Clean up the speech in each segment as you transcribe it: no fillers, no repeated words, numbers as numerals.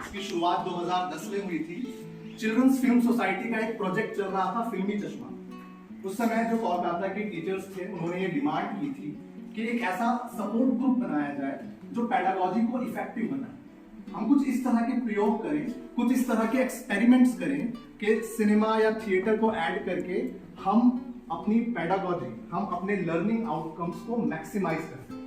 इसकी शुरुआत 2010 में हुई थी। चिल्ड्रंस फिल्म सोसाइटी का एक प्रोजेक्ट चल रहा था, फिल्मी चश्मा। उस समय जो कोलकाता के टीचर्स थे उन्होंने ये डिमांड की थी कि एक ऐसा सपोर्ट ग्रुप बनाया जाए जो पेडागोजी को इफेक्टिव बनाए। हम कुछ इस तरह के प्रयोग करें, कुछ इस तरह के एक्सपेरिमेंट्स करें कि सिनेमा या थिएटर को ऐड करके हम अपनी पेडागोजी, हम अपने लर्निंग आउटकम्स को मैक्सिमाइज करते हैं।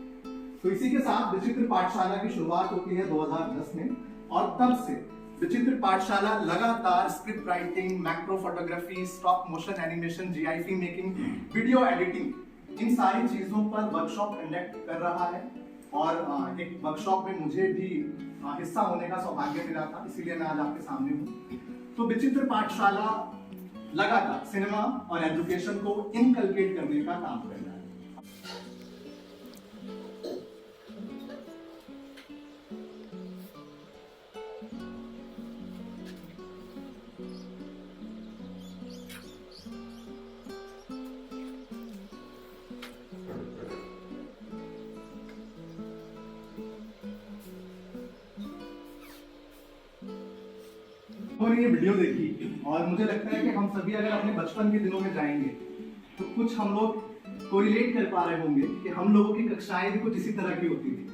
तो इसी के साथ विचित्र पाठशाला की शुरुआत होती है 2010 में, और तब से विचित्र पाठशाला लगातार script writing, macro photography, stop motion animation, GIF making, video editing, इन सारी चीजों पर वर्कशॉप कंडक्ट कर रहा है। और एक वर्कशॉप में मुझे भी हिस्सा होने का सौभाग्य मिला था, इसीलिए मैं आज आपके सामने हूँ। तो विचित्र पाठशाला लगातार सिनेमा और एजुकेशन को इनकलकेट करने का काम कर रहा है। और ये वीडियो देखी और मुझे लगता है कि हम सभी अगर अपने बचपन के दिनों में जाएंगे तो कुछ हम लोग कोरिलेट कर पा रहे होंगे कि हम लोगों की कक्षाएं भी कुछ इसी तरह की होती थी।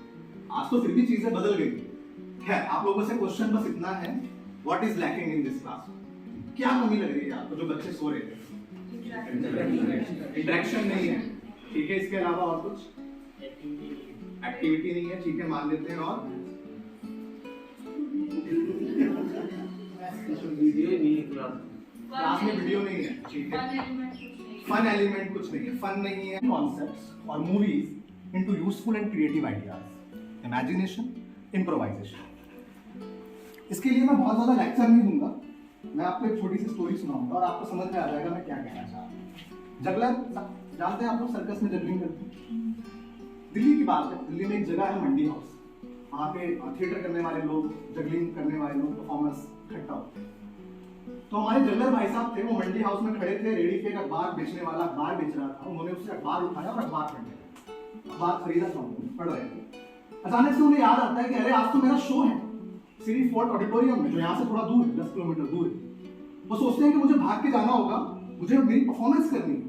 आज तो फिर भी चीजें बदल गई। खैर, आप लोगों से क्वेश्चन बस इतना है, what is lacking in this class? क्या कमी लग रही है आपको जो बच्चे सो रहे थे? इंटरेक्शन नहीं है, ठीक है। इसके अलावा और कुछ एक्टिविटी नहीं है, ठीक है, मान लेते हैं। और क्लास में वीडियो नहीं है, ठीक है। फन एलिमेंट कुछ नहीं है, फन नहीं है। कॉन्सेप्ट्स और movies into useful and creative ideas, imagination, improvisation. इसके लिए मैं बहुत ज्यादा लेक्चर नहीं दूंगा, मैं आपको एक छोटी सी स्टोरी सुनाऊंगा और आपको समझ में आ जाएगा मैं क्या कहना चाह रहा हूँ। जगलर जानते हैं आप लोग, सर्कस में जगलिंग करते हैं। दिल्ली की बात है, दिल्ली में एक जगह है मंडी हाउस, वहाँ पे थिएटर करने वाले लोग, जगलिंग करने वाले लोग, परफॉर्मर्स इकट्ठा होते हैं। तो हमारे जगलर भाई साहब थे, वो मंडी हाउस में खड़े थे, रेडी पे एक अखबार बेचने वाला अखबार बेच रहा था। उन्होंने उससे अखबार उठाया और अखबार पढ़ने लगे। अखबार खरीदा था, उन्होंने पढ़ रहे थे। अचानक से उन्हें याद आता है कि अरे आज तो मेरा शो है सिटी फोर्ट ऑडिटोरियम में, जो यहाँ से थोड़ा दूर है, 10 किलोमीटर दूर है। वो सोचते हैं कि मुझे भाग के जाना होगा, मुझे मेरी परफॉर्मेंस करनी है।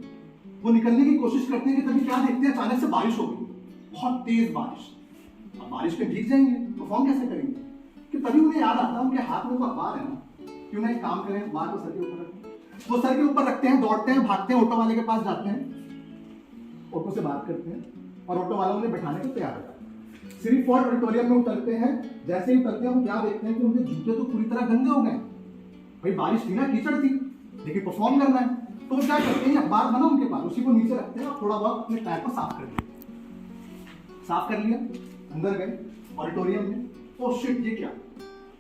वो निकलने की कोशिश करते हैं कि तभी क्या देखते हैं, अचानक से बारिश हो गई, बहुत तेज बारिश। अब बारिश में भीग जाएंगे, परफॉर्म कैसे करेंगे? कि तभी उन्हें याद आता है उनके हाथ में तो अखबार है ना, क्यों ना एक काम करें, अखबार को सर के ऊपर रखें। वो सर के ऊपर रखते हैं, दौड़ते हैं, भागते हैं, ऑटो वाले के पास जाते हैं, ऑटो से बात करते हैं और ऑटो वाला उन्हें बैठाने को तैयार होता है। सिटी फोर्ट ऑडिटोरियम में उतरते हैं। जैसे ही उतरते हैं हम क्या देखते हैं कि उनके जूते तो पूरी तरह गंदे हो गए। भाई बारिश थी ना, कीचड़ थी, लेकिन परफॉर्म करना है, तो वो क्या करते हैं, अखबार बना उनके पास, उसी को नीचे रखते हैं और थोड़ा बहुत अपने पैर को साफ कर दिया। साफ कर लिया, अंदर गए ऑडिटोरियम में। ओ शिट, ये क्या?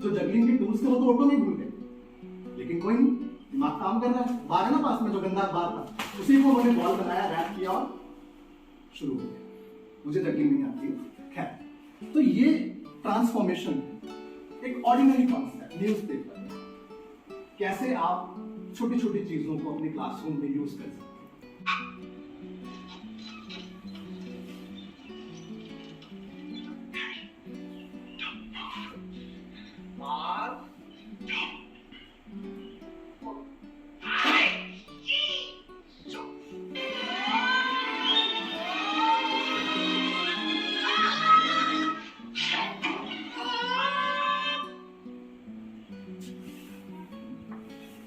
जो जगलिंग के टूल्स थे वो तो ऑटो में भूल गए, लेकिन कोई नहीं, दिमाग काम कर रहा है। बार है ना पास में जो गंदा अखबार था, उसी को उन्होंने बॉल बनाया, रैप किया और शुरू हो गया। मुझे जगलिंग नहीं आती, खैर। तो ये ट्रांसफॉर्मेशन, एक ऑर्डिनरी कॉन्सेप्ट, न्यूज़पेपर, कैसे आप छोटी छोटी चीजों को अपने क्लासरूम में यूज कर सकते हैं।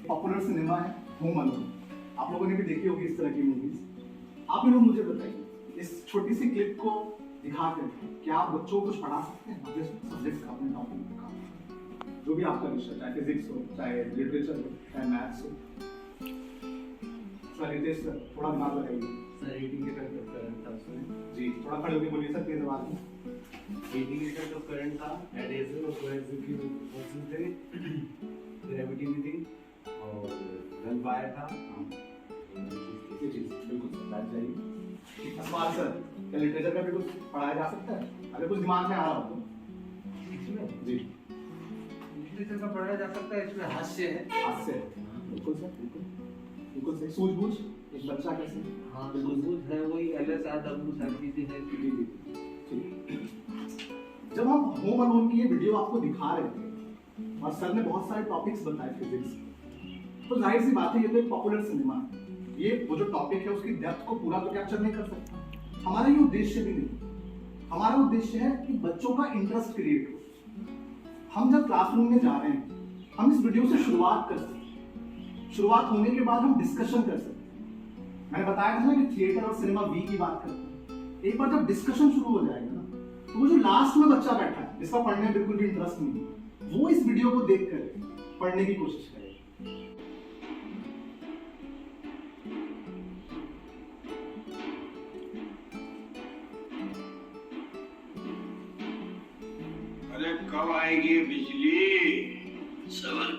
पॉपुलर सिनेमा है होम अलोन, आप लोगों ने भी देखी होगी इस तरह की मूवीज। आप लोग मुझे बताइए, इस छोटी सी क्लिप को दिखा कर क्या आप बच्चों को कुछ पढ़ा सकते हैं अपने सब्जेक्ट्स का, अपने टॉपिक का, जो भी आपका विषय, चाहे फिजिक्स हो, चाहे लिटरेचर हो, चाहे मैथ्स हो? सर रितेश सर, थोड़ा दिमाग लगाइए। सर इंडिकेटर ऑफ करंट था उसमें। जी, थोड़ा खड़े होकर बोलिए सर, तेज आवाज में। इंडिकेटर ऑफ करंट था, एडेसिव और कोएसिव की फोर्सेस थे, ग्रेविटी भी थी और गन फायर था। ये चीज बिल्कुल सर, बैठ जाइए। सवाल सर, क्या लिटरेचर का भी कुछ पढ़ाया जा सकता है अगर कुछ दिमाग में आ रहा हो तो? इसमें जी, लिटरेचर का पढ़ाया जा सकता है। इसमें हास्य है। हास्य, बिल्कुल सर, बिल्कुल बिल्कुल सही। सूझबूझ, एक बच्चा कैसे? हाँ, सूझबूझ है, वही LSRW सारी चीजें हैं। ठीक। जब हम होम अलोन की ये वीडियो आपको दिखा रहे थे और सर ने बहुत सारे टॉपिक्स बताए फिजिक्स। तो जाहिर सी बात है ये तो एक पॉपुलर सिनेमा है, ये वो जो टॉपिक है उसकी डेप्थ को पूरा तो कैप्चर नहीं कर सकता। हमारा ये उद्देश्य भी नहीं, हमारा उद्देश्य है कि बच्चों का इंटरेस्ट क्रिएट हो। हम जब क्लासरूम में जा रहे हैं हम इस वीडियो से शुरुआत कर सकते, शुरुआत होने के बाद हम डिस्कशन कर सकते। मैंने बताया था ना कि थिएटर और सिनेमा वी की बात करते हैं। एक बार जब डिस्कशन शुरू हो जाएगा ना, तो वो जो लास्ट में बच्चा बैठा है जिसका पढ़ने में बिल्कुल भी इंटरेस्ट नहीं है, वो इस वीडियो को देखकर पढ़ने की कोशिश करेगा। अरे कब आएगी बिजली? सबर।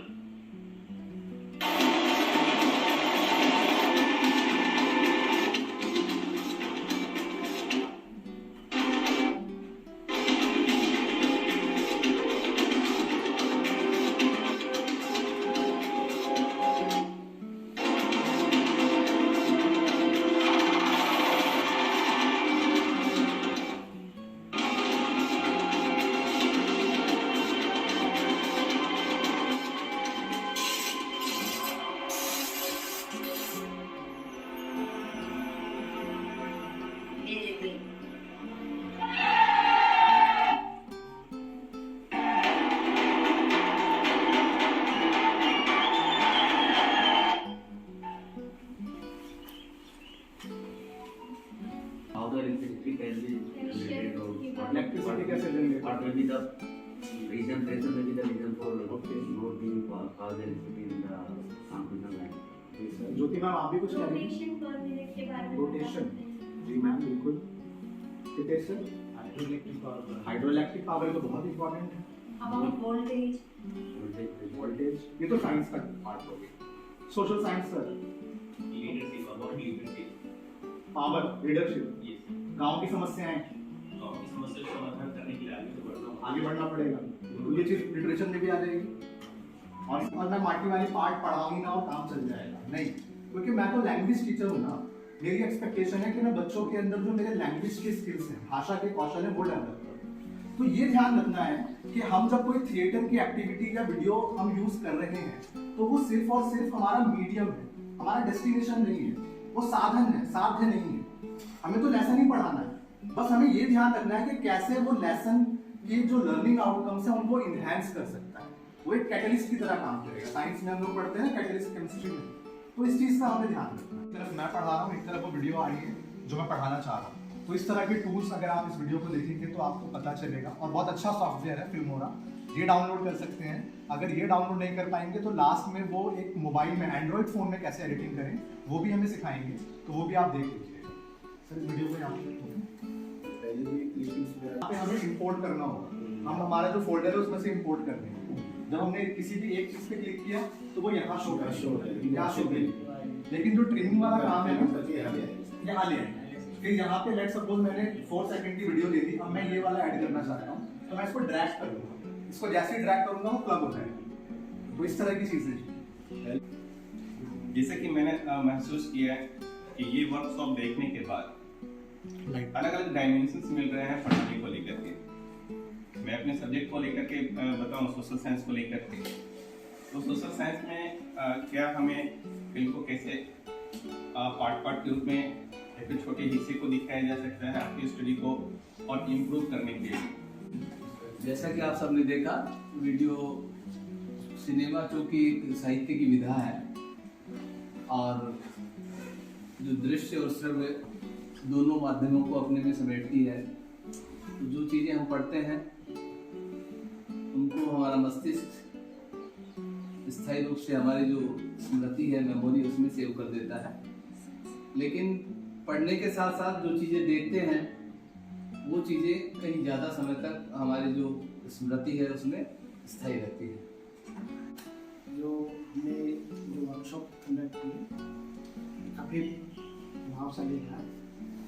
इलेक्ट्रिसिटी कैसे generate? What will be the reason will be the reason for not being cause electricity in the transmission line. Jyoti ma'am आप भी कुछ कह रही हैं? रोटेशन जी मैम बिल्कुल। हितेश सर? हाइड्रोइलेक्ट्रिक पावर तो बहुत इंपॉर्टेंट है। अबाउट वोल्टेज, वोल्टेज ये तो साइंस का पार्ट हो गया। Social science sir? Leadership, about leadership, power, leadership, yes, गांव की समस्याएं, और इस समस्या का समाधान करने के लिए आगे बढ़ना पड़ेगा। तो ये चीज लिटरेचर में भी आ जाएगी। और मैं माटी वाली पार्ट पढ़ाऊंगी ना और काम चल जाएगा नहीं, क्योंकि मैं तो लैंग्वेज टीचर हूँ ना। मेरी एक्सपेक्टेशन है कि मैं बच्चों के अंदर जो मेरे लैंग्वेज के स्किल्स हैं, भाषा के कौशल है, वो डेवलप करूँ। तो ये ध्यान रखना है कि हम जब कोई थिएटर की एक्टिविटी या वीडियो हम यूज कर रहे हैं तो वो सिर्फ और सिर्फ हमारा मीडियम है, हमारा डेस्टिनेशन नहीं है, वो साधन है, साध्य नहीं है। हमें तो लेसन ही पढ़ाना है, बस हमें ये ध्यान रखना है कि कैसे वो लेसन की जो लर्निंग आउटकम्स है उनको इनहेंस कर सकता है। वो एक कैटलिस्ट की तरह काम करेगा। साइंस में हम लोग पढ़ते हैं कैटलिस्ट केमिस्ट्री में, तो इस चीज का हमें ध्यान रखना है। एक तरफ मैं पढ़ा रहा हूँ, एक तरफ वो वीडियो आ रही है जो मैं पढ़ाना चाह रहा हूँ। तो इस तरह के टूल्स अगर आप इस वीडियो को देखेंगे तो आपको पता चलेगा। और बहुत अच्छा सॉफ्टवेयर है फिल्मोरा, ये डाउनलोड कर सकते हैं। अगर ये डाउनलोड नहीं कर पाएंगे तो लास्ट में वो एक मोबाइल में, एंड्रॉइड फोन में कैसे एडिटिंग करें वो भी हमें सिखाएंगे, तो वो भी आप देख लीजिएगा। सर इस वीडियो को यहाँ पे हमें इंपोर्ट करना होगा। हम हमारा जो फोल्डर है उसमें से इंपोर्ट कर देंगे। जब हमने किसी भी एक चीज पे क्लिक किया तो वो यहाँ शो करेगी, यहाँ शो करेगी। लेकिन जो ट्रिमिंग वाला काम है ना, यहाँ ले आए। फिर यहाँ पे लेट सपोज मैंने 4 सेकंड की वीडियो ले ली, अब मैं ये वाला ऐड करना चाहता हूँ, तो मैं इसको ड्रैग कर दूंगा। इसको जैसे ही ड्रैग करूंगा वो प्लग हो जाएगा। तो इस तरह की चीजें। जैसे कि मैंने महसूस किया है कि ये वर्कशॉप देखने के बाद अलग अलग डायमेंशंस मिल रहे हैं पढ़ाने को लेकर के। मैं अपने सब्जेक्ट को लेकर के बताऊं, सोशल साइंस को लेकर के, तो सोशल साइंस में क्या हमें फिल्म को कैसे पार्ट के रूप में एक छोटे हिस्से को दिखाया जा सकता है आपकी स्टडी को और इम्प्रूव करने के लिए। जैसा कि आप सबने देखा, वीडियो सिनेमा चूँकि साहित्य की विधा है और जो दृश्य और श्रव्य दोनों माध्यमों को अपने में समेटती है, तो जो चीज़ें हम पढ़ते हैं उनको हमारा मस्तिष्क स्थायी रूप से हमारी जो स्मृति है, मेमोरी, उसमें सेव कर देता है। लेकिन पढ़ने के साथ साथ जो चीज़ें देखते हैं वो चीज़ें कहीं ज़्यादा समय तक हमारी जो स्मृति है उसमें स्थायी रहती है। जो हमने जो वर्कशॉप कंडक्ट की काफ़ी प्रभावशाली था।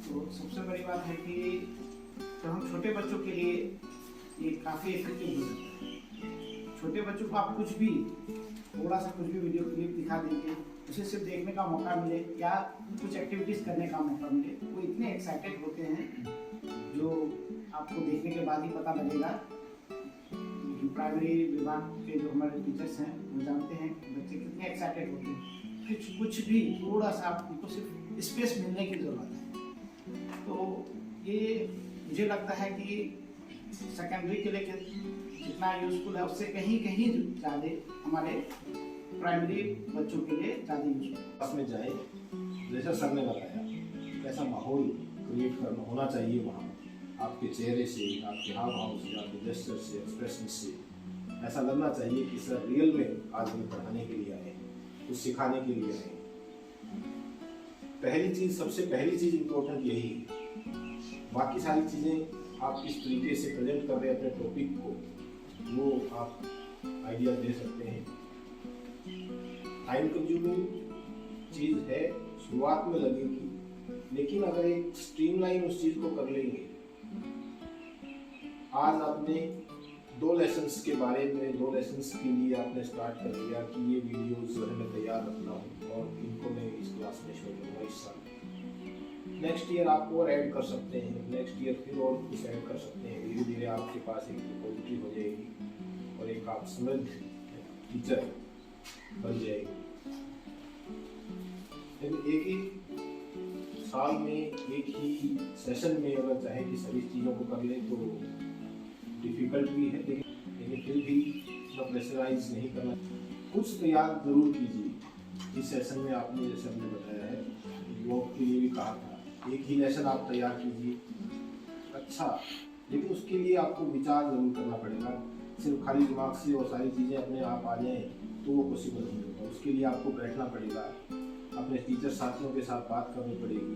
तो सबसे बड़ी बात है कि तो हम छोटे बच्चों के लिए ये काफ़ी इफेक्टिव हो जाता है। छोटे बच्चों को आप कुछ भी थोड़ा सा कुछ भी वीडियो क्लिप दिखा देंगे, उसे सिर्फ देखने का मौका मिले या कुछ एक्टिविटीज़ करने का मौका मिले, वो इतने एक्साइटेड होते हैं जो आपको देखने के बाद ही पता लगेगा। प्राइमरी विभाग के जो हमारे टीचर्स हैं वो जानते हैं कि बच्चे कितने एक्साइटेड होते हैं। कुछ भी थोड़ा सा उनको सिर्फ स्पेस मिलने की ज़रूरत है। तो ये मुझे लगता है कि सेकेंडरी के लिए जितना यूज़फुल है उससे कहीं ज़्यादा हमारे प्राइमरी बच्चों के लिए ज़्यादा यूज़फुल। क्लास में जाए, जैसा सर ने बताया, कैसा माहौल क्रिएट करना होना चाहिए वहाँ, आपके चेहरे से, आपके हाव भाव से, आपके जेस्चर से, एक्सप्रेशन से ऐसा लगना चाहिए कि सर रियल में आज हमें पढ़ाने के लिए आए, कुछ सिखाने के लिए आए। सबसे पहली चीज़ इम्पोर्टेंट यही है। बाकी सारी चीज़ें आप किस तरीके से प्रेजेंट कर रहे हैं अपने टॉपिक को, वो आप आइडिया दे सकते हैं। टाइम कंज्यूमिंग चीज़ है, शुरुआत में लगेगी, लेकिन अगर एक स्ट्रीमलाइन उस चीज़ को कर लेंगे। आज आपने 2 लेसन्स के बारे में, 2 लेसन्स के लिए आपने स्टार्ट कर दिया कि ये वीडियोस जो है मैं तैयार रखना हूँ और इनको मैं इस क्लास में शो करूँगा इस साल। नेक्स्ट ईयर आप और ऐड कर सकते हैं, नेक्स्ट ईयर फिर और कुछ ऐड कर सकते हैं। धीरे धीरे आपके पास एक रिपोजिटरी हो जाएगी और एक आप समृद्ध टीचर बन जाएगी। लेकिन एक ही साल में, एक ही सेशन में अगर चाहे कि सभी चीज़ों को कर लें तो डिफ़िकल्ट भी है, लेकिन फिर भी इतना प्रेशराइज नहीं करना। कुछ तैयार ज़रूर कीजिए। इस सेशन में आपने जैसे हमने बताया है, ब्लॉग के लिए भी कहा था, एक ही लेसन आप तैयार कीजिए, अच्छा, लेकिन उसके लिए आपको विचार ज़रूर करना पड़ेगा। सिर्फ खाली दिमाग से और सारी चीज़ें अपने आप आ जाएँ तो वो पॉसिबल नहीं होगा। उसके लिए आपको बैठना पड़ेगा, अपने टीचर साथियों के साथ बात करनी पड़ेगी,